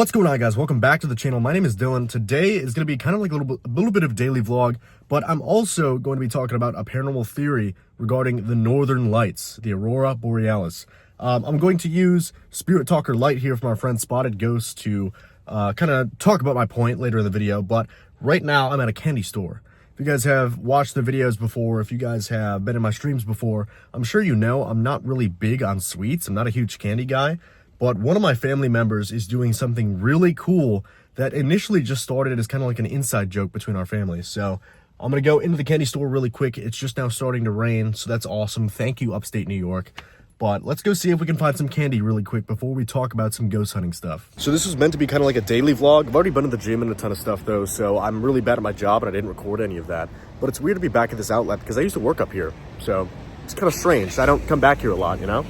What's going on, guys? Welcome back to the channel. My name is Dylan. Today is going to be kind of like a little bit of daily vlog, but I'm also going to be talking about a paranormal theory regarding the northern lights, the Aurora borealis. I'm going to use Spirit Talker Light here from our friend Spotted Ghost to kind of talk about my point later in the video, but right now I'm at a candy store. If you guys have watched the videos before, if you guys have been in my streams before, I'm sure you know I'm not really big on sweets. I'm not a huge candy guy. But one of my family members is doing something really cool that initially just started as kind of like an inside joke between our families. So I'm going to go into the candy store really quick. It's just now starting to rain, so that's awesome. Thank you, upstate New York. But let's go see if we can find some candy really quick before we talk about some ghost hunting stuff. So this was meant to be kind of like a daily vlog. I've already been to the gym and a ton of stuff though, so I'm really bad at my job and I didn't record any of that. But it's weird to be back at this outlet because I used to work up here. So it's kind of strange. I don't come back here a lot, you know?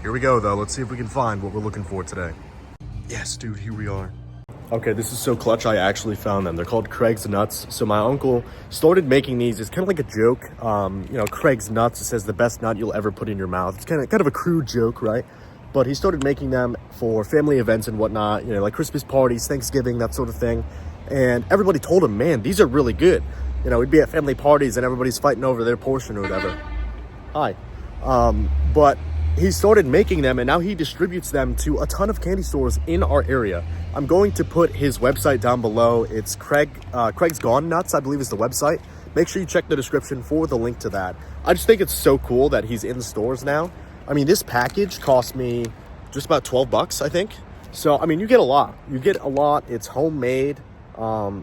Here we go, though. Let's see if we can find what we're looking for today. Yes, dude, here we are. Okay, this is so clutch. I actually found them. They're called Craig's Nuts. So my uncle started making these. It's kind of like a joke. You know, Craig's Nuts. It says the best nut you'll ever put in your mouth. It's kind of a crude joke, right? But he started making them for family events and whatnot. You know, like Christmas parties, Thanksgiving, that sort of thing. And everybody told him, man, these are really good. You know, we'd be at family parties and everybody's fighting over their portion or whatever. Hi. But he started making them and now he distributes them to a ton of candy stores in our area. I'm going to put his website down below. It's Craig's Gone Nuts, I believe is the website. Make sure you check the description for the link to that. I just think it's so cool that he's in the stores now. I mean, this package cost me just about 12 bucks, I think. So, I mean, you get a lot. You get a lot. It's homemade.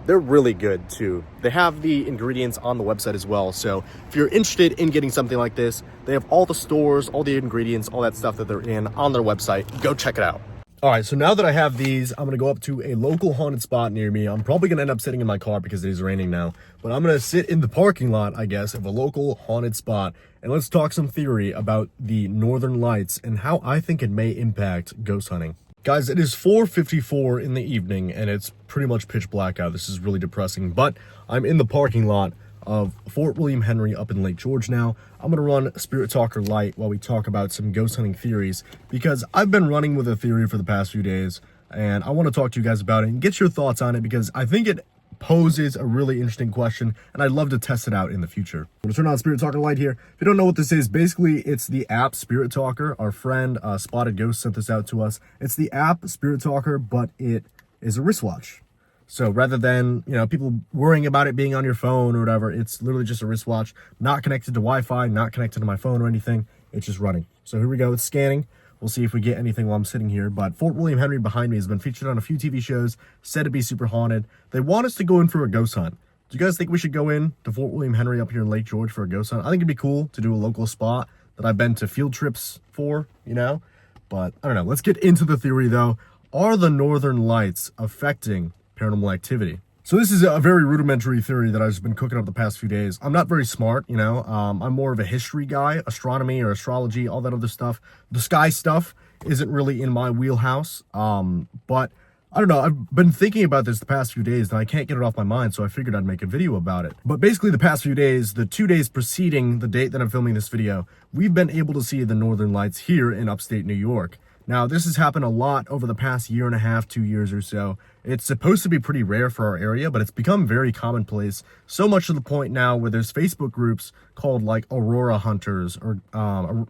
They're really good too. They have the ingredients on the website as well. So if you're interested in getting something like this, they have all the stores, all the ingredients, all that stuff that they're in on their website. Go check it out. All right, so now that I have these, I'm going to go up to a local haunted spot near me. I'm probably going to end up sitting in my car because it is raining now. But I'm going to sit in the parking lot, I guess, of a local haunted spot. And let's talk some theory about the northern lights and how I think it may impact ghost hunting. Guys, it is 4:54 in the evening, and it's pretty much pitch black out. This is really depressing, but I'm in the parking lot of Fort William Henry up in Lake George now. I'm going to run Spirit Talker Light while we talk about some ghost hunting theories, because I've been running with a theory for the past few days, and I want to talk to you guys about it and get your thoughts on it, because I think it poses a really interesting question, and I'd love to test it out in the future. I'm going to turn on Spirit Talker Light here. If you don't know what this is, basically it's the app Spirit Talker. Our friend Spotted Ghost sent this out to us. It's the app Spirit Talker, but it is a wristwatch. So rather than, you know, people worrying about it being on your phone or whatever, it's literally just a wristwatch, not connected to Wi-Fi, not connected to my phone or anything. It's just running. So here we go. It's scanning. We'll see if we get anything while I'm sitting here. But Fort William Henry behind me has been featured on a few TV shows, said to be super haunted. They want us to go in for a ghost hunt. Do you guys think we should go in to Fort William Henry up here in Lake George for a ghost hunt? I think it'd be cool to do a local spot that I've been to field trips for, you know? But I don't know. Let's get into the theory, though. Are the northern lights affecting paranormal activity? So this is a very rudimentary theory that I've just been cooking up the past few days. I'm not very smart, you know. I'm more of a history guy, astronomy or astrology, all that other stuff. The sky stuff isn't really in my wheelhouse. But I don't know. I've been thinking about this the past few days and I can't get it off my mind, so I figured I'd make a video about it. But basically the past few days, the 2 days preceding the date that I'm filming this video, we've been able to see the northern lights here in upstate New York. Now, this has happened a lot over the past year and a half, 2 years or so. It's supposed to be pretty rare for our area, but it's become very commonplace. So much to the point now where there's Facebook groups called like Aurora Hunters or,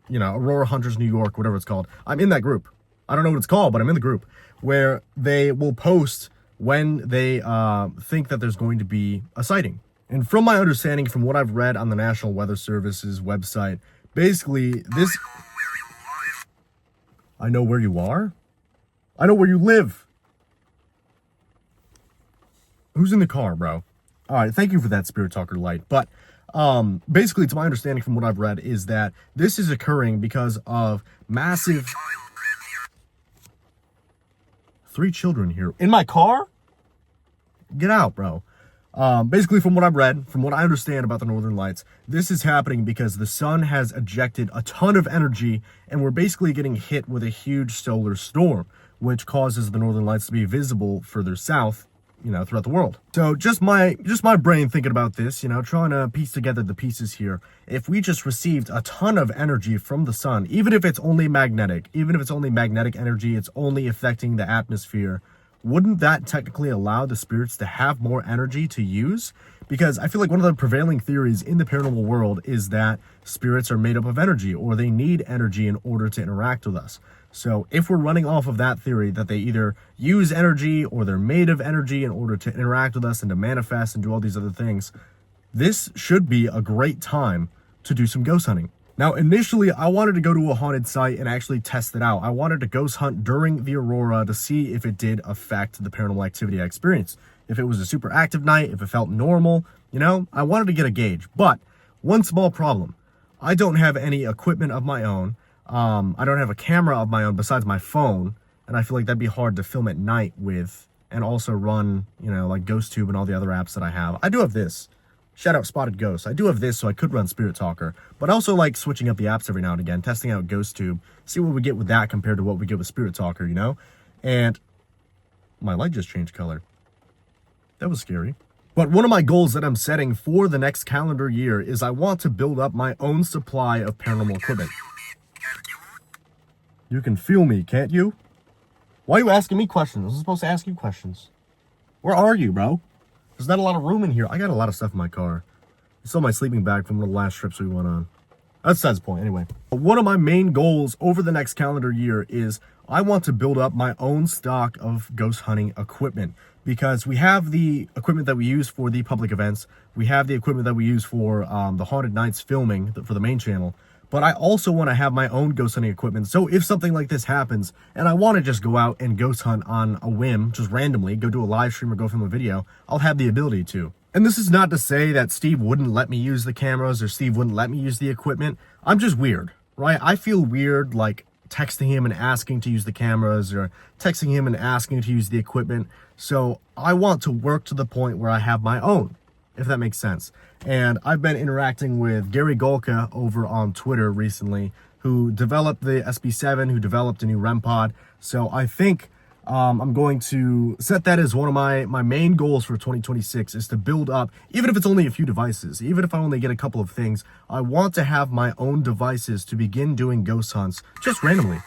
you know, Aurora Hunters New York, whatever it's called. I'm in that group. I don't know what it's called, but I'm in the group where they will post when they think that there's going to be a sighting. And from my understanding, from what I've read on the National Weather Service's website, basically this... I know where you are? I know where you live. Who's in the car, bro? All right, thank you for that, Spirit Talker Light. But basically, to my understanding from what I've read, is that this is occurring because of massive... 3 children here. In my car? Get out, bro. Basically, from what I've read, from what I understand about the northern lights, this is happening because the sun has ejected a ton of energy and we're basically getting hit with a huge solar storm, which causes the northern lights to be visible further south, you know, throughout the world. So just my brain thinking about this, you know, trying to piece together the pieces here. If we just received a ton of energy from the sun, even if it's only magnetic energy, it's only affecting the atmosphere, wouldn't that technically allow the spirits to have more energy to use? Because I feel like one of the prevailing theories in the paranormal world is that spirits are made up of energy, or they need energy in order to interact with us. So if we're running off of that theory that they either use energy or they're made of energy in order to interact with us and to manifest and do all these other things, this should be a great time to do some ghost hunting. Now, initially, I wanted to go to a haunted site and actually test it out. I wanted to ghost hunt during the Aurora to see if it did affect the paranormal activity I experienced. If it was a super active night, if it felt normal, I wanted to get a gauge. But one small problem, I don't have any equipment of my own. I don't have a camera of my own besides my phone, and I feel like that'd be hard to film at night with and also run, like GhostTube and all the other apps that I have. I do have this. Shout out Spotted Ghost. I do have this, so I could run Spirit Talker, but I also like switching up the apps every now and again, testing out GhostTube, see what we get with that compared to what we get with Spirit Talker, And my light just changed color. That was scary. But one of my goals that I'm setting for the next calendar year is I want to build up my own supply of paranormal equipment. You can feel me, can't you? Why are you asking me questions? I was supposed to ask you questions. Where are you, bro? There's not a lot of room in here. I got a lot of stuff in my car. It's still my sleeping bag from one of the last trips we went on. That's besides the point, anyway. One of my main goals over the next calendar year is I want to build up my own stock of ghost hunting equipment, because we have the equipment that we use for the public events. We have the equipment that we use for the Haunted Nights filming for the main channel. But I also want to have my own ghost hunting equipment. So if something like this happens and I want to just go out and ghost hunt on a whim, just randomly, go do a live stream or go film a video, I'll have the ability to. And this is not to say that Steve wouldn't let me use the cameras or Steve wouldn't let me use the equipment. I'm just weird, right? I feel weird like texting him and asking to use the cameras or texting him and asking to use the equipment. So I want to work to the point where I have my own, if that makes sense. And I've been interacting with Gary Golka over on Twitter recently, who developed the SB7, who developed a new REM pod. So I think I'm going to set that as one of my main goals for 2026 is to build up, even if it's only a few devices, even if I only get a couple of things, I want to have my own devices to begin doing ghost hunts just randomly.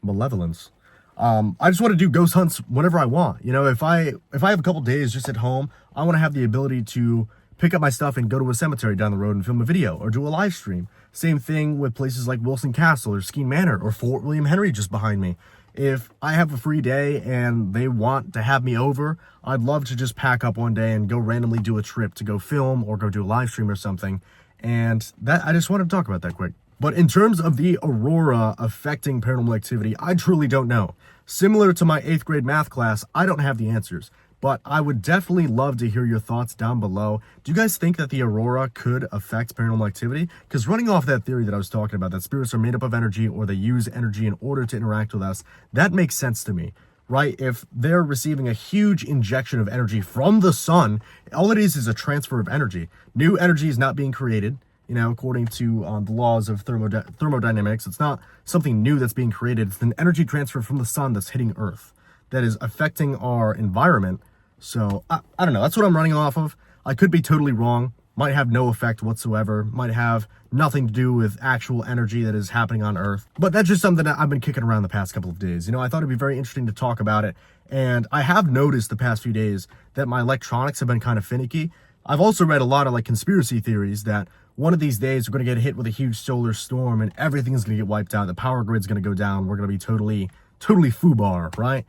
Malevolence. I just want to do ghost hunts whenever I want. If I have a couple days just at home, I want to have the ability to pick up my stuff and go to a cemetery down the road and film a video or do a live stream. Same thing with places like Wilson Castle or Skene Manor or Fort William Henry just behind me. If I have a free day and they want to have me over, I'd love to just pack up one day and go randomly do a trip to go film or go do a live stream or something. And that I just wanted to talk about that quick. But in terms of the Aurora affecting paranormal activity, I truly don't know. Similar to my 8th grade math class, I don't have the answers, but I would definitely love to hear your thoughts down below. Do you guys think that the Aurora could affect paranormal activity? Because running off that theory that I was talking about, that spirits are made up of energy or they use energy in order to interact with us, that makes sense to me, right? If they're receiving a huge injection of energy from the sun, all it is a transfer of energy. New energy is not being created. According to the laws of thermodynamics, it's not something new that's being created. It's an energy transfer from the sun that's hitting Earth that is affecting our environment. So, I don't know. That's what I'm running off of. I could be totally wrong. Might have no effect whatsoever. Might have nothing to do with actual energy that is happening on Earth. But that's just something that I've been kicking around the past couple of days. I thought it'd be very interesting to talk about it. And I have noticed the past few days that my electronics have been kind of finicky. I've also read a lot of conspiracy theories that one of these days we're going to get hit with a huge solar storm and everything's going to get wiped out. The power grid's going to go down. We're going to be totally foobar, right?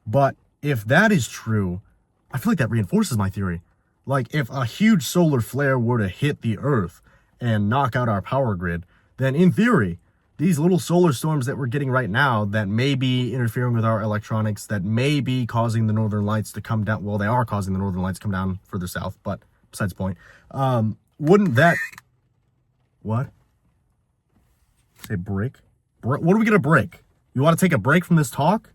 But if that is true, I feel like that reinforces my theory. If a huge solar flare were to hit the Earth and knock out our power grid, then in theory, these little solar storms that we're getting right now that may be interfering with our electronics, that may be causing the northern lights to come down. Well, they are causing the northern lights to come down further south, but besides the point. Wouldn't that... What? Say break? What are we going to break? You want to take a break from this talk?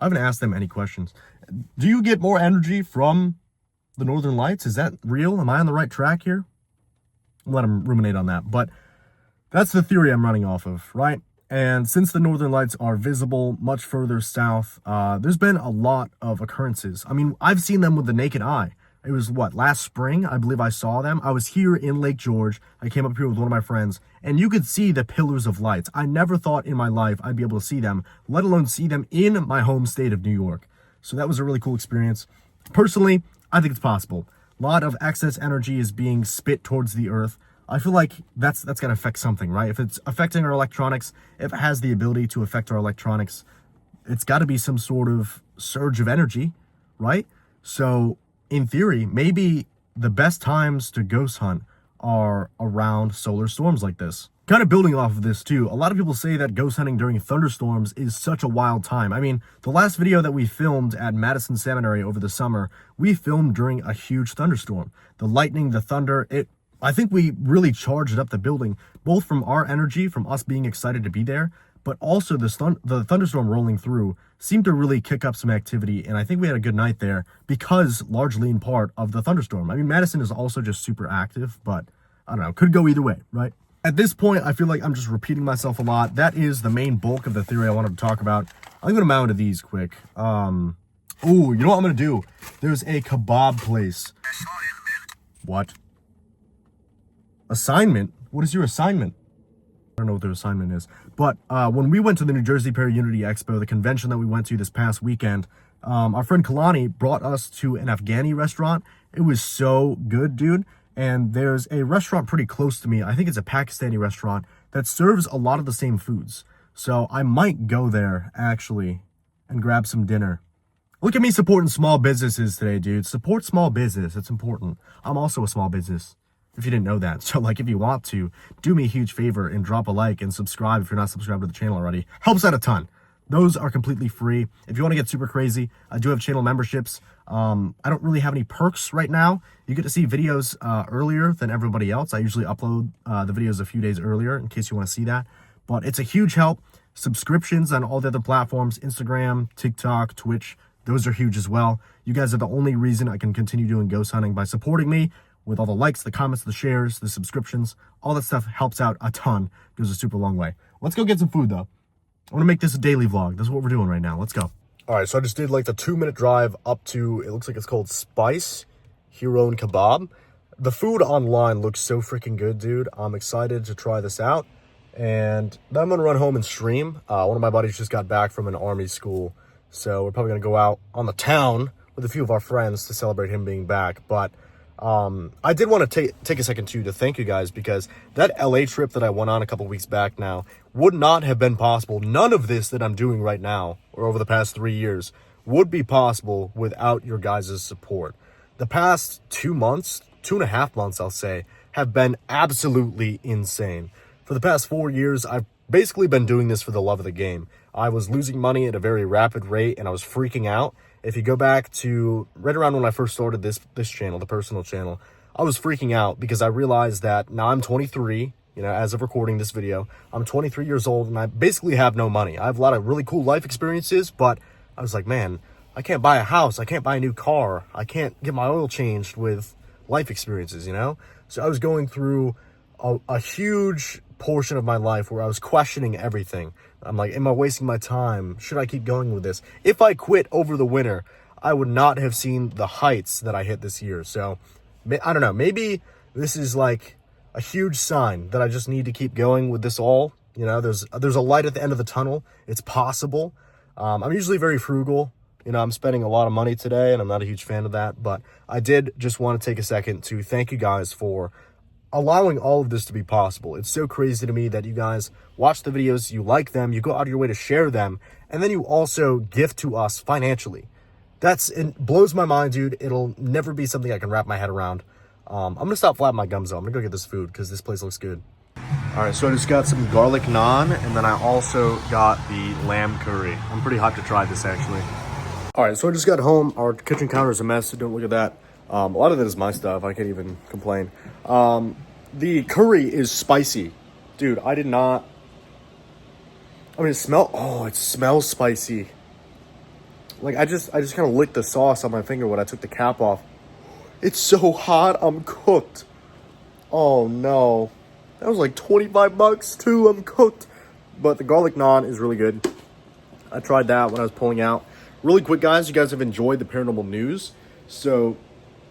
I haven't asked them any questions. Do you get more energy from the northern lights? Is that real? Am I on the right track here? I'll let them ruminate on that. But that's the theory I'm running off of, right? And since the northern lights are visible much further south, there's been a lot of occurrences. I mean, I've seen them with the naked eye. It was what, last spring, I believe I saw them. I was here in Lake George. I came up here with one of my friends, and you could see the pillars of lights. I never thought in my life I'd be able to see them, let alone see them in my home state of New York. So that was a really cool experience. Personally, I think it's possible. A lot of excess energy is being spit towards the earth. I feel like that's going to affect something, right? If it's affecting our electronics, if it has the ability to affect our electronics, it's got to be some sort of surge of energy, right? So in theory, maybe the best times to ghost hunt are around solar storms like this. Kind of building off of this too, a lot of people say that ghost hunting during thunderstorms is such a wild time. I mean, the last video that we filmed at Madison Seminary over the summer, we filmed during a huge thunderstorm. The lightning, the thunder, I think we really charged up the building, both from our energy, from us being excited to be there, but also the thunderstorm rolling through seemed to really kick up some activity, and I think we had a good night there because largely in part of the thunderstorm. I mean, Madison is also just super active, but I don't know, could go either way, right? At this point, I feel like I'm just repeating myself a lot. That is the main bulk of the theory I wanted to talk about. I'm going to mount to these quick. Oh, you know what I'm going to do? There's a kebab place. What? Assignment? What is your assignment? I don't know what their assignment is. But when we went to the New Jersey Para-Unity Expo, the convention that we went to this past weekend, our friend Kalani brought us to an Afghani restaurant. It was so good, dude. And there's a restaurant pretty close to me. I think it's a Pakistani restaurant that serves a lot of the same foods. So I might go there, actually, and grab some dinner. Look at me supporting small businesses today, dude. Support small business. It's important. I'm also a small business, if you didn't know that. So, like, if you want to, do me a huge favor and drop a like and subscribe if you're not subscribed to the channel already. Helps out a ton. Those are completely free. If you want to get super crazy, I do have channel memberships. I don't really have any perks right now. You get to see videos earlier than everybody else. I usually upload the videos a few days earlier in case you want to see that. But it's a huge help. Subscriptions on all the other platforms, Instagram, TikTok, Twitch, those are huge as well. You guys are the only reason I can continue doing ghost hunting by supporting me with all the likes, the comments, the shares, the subscriptions. All that stuff helps out a ton. Goes a super long way. Let's go get some food, though. I want to make this a daily vlog. This is what we're doing right now. Let's go. All right, so I just did like the 2-minute drive up to, it looks like it's called Spice Hiron Kebab. The food online looks so freaking good, dude. I'm excited to try this out. And then I'm going to run home and stream. One of my buddies just got back from an army school. So we're probably going to go out on the town with a few of our friends to celebrate him being back. But I did want to take a second, too, to thank you guys, because that LA trip that I went on a couple weeks back now would not have been possible. None of this that I'm doing right now, or over the past 3 years, would be possible without your guys' support. The past 2 months, 2.5 months, I'll say, have been absolutely insane. For the past 4 years, I've basically been doing this for the love of the game. I was losing money at a very rapid rate, and I was freaking out. If you go back to right around when I first started this channel, the personal channel, I was freaking out because I realized that now I'm 23, you know, as of recording this video, I'm 23 years old and I basically have no money. I have a lot of really cool life experiences, but I was like, man, I can't buy a house. I can't buy a new car. I can't get my oil changed with life experiences, you know? So I was going through a huge portion of my life where I was questioning everything. I'm like, am I wasting my time? Should I keep going with this? If I quit over the winter, I would not have seen the heights that I hit this year. So I don't know, maybe this is like a huge sign that I just need to keep going with this all. You know, there's a light at the end of the tunnel. It's possible. I'm usually very frugal. You know, I'm spending a lot of money today and I'm not a huge fan of that, but I did just want to take a second to thank you guys for allowing all of this to be possible. It's so crazy to me that you guys watch the videos, you like them, you go out of your way to share them, and then you also gift to us financially. It blows my mind, dude. It'll never be something I can wrap my head around. I'm gonna stop flapping my gums though. I'm gonna go get this food because this place looks good. All right, so I just got some garlic naan, and then I also got the lamb curry. I'm pretty hyped to try this, actually. All right, so I just got home. Our kitchen counter is a mess, so don't look at that. A lot of it is my stuff. I can't even complain. The curry is spicy. Dude, I did not... I mean, it smells spicy. Like, I just kind of licked the sauce on my finger when I took the cap off. It's so hot, I'm cooked. Oh, no. That was like 25 bucks, too. I'm cooked. But the garlic naan is really good. I tried that when I was pulling out. Really quick, guys, you guys have enjoyed the paranormal news. So...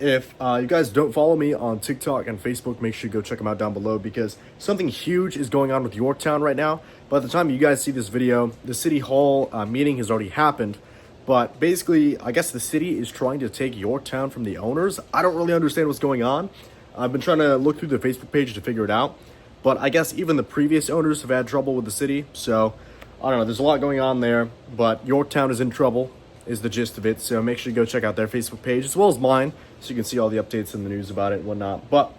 If you guys don't follow me on TikTok and Facebook, make sure you go check them out down below because something huge is going on with Yorktown right now. By the time you guys see this video, the City Hall meeting has already happened. But basically, I guess the city is trying to take Yorktown from the owners. I don't really understand what's going on. I've been trying to look through the Facebook page to figure it out. But I guess even the previous owners have had trouble with the city. So, I don't know, there's a lot going on there. But Yorktown is in trouble, is the gist of it. So make sure you go check out their Facebook page, as well as mine, so you can see all the updates in the news about it and whatnot. But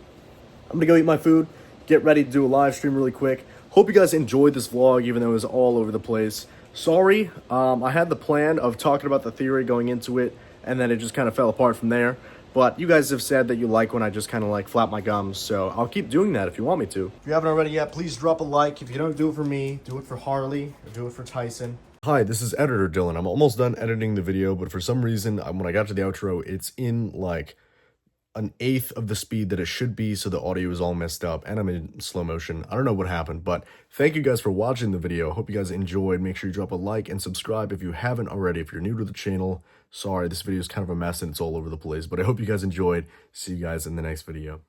I'm going to go eat my food, get ready to do a live stream really quick. Hope you guys enjoyed this vlog, even though it was all over the place. Sorry, I had the plan of talking about the theory going into it, and then it just kind of fell apart from there. But you guys have said that you like when I just kind of like flap my gums, so I'll keep doing that if you want me to. If you haven't already yet, please drop a like. If you don't do it for me, do it for Harley, or do it for Tyson. Hi, this is Editor Dylan. I'm almost done editing the video, but for some reason, when I got to the outro, it's in like an eighth of the speed that it should be, so the audio is all messed up, and I'm in slow motion. I don't know what happened, but thank you guys for watching the video. Hope you guys enjoyed. Make sure you drop a like and subscribe if you haven't already. If you're new to the channel, sorry, this video is kind of a mess and it's all over the place, but I hope you guys enjoyed. See you guys in the next video.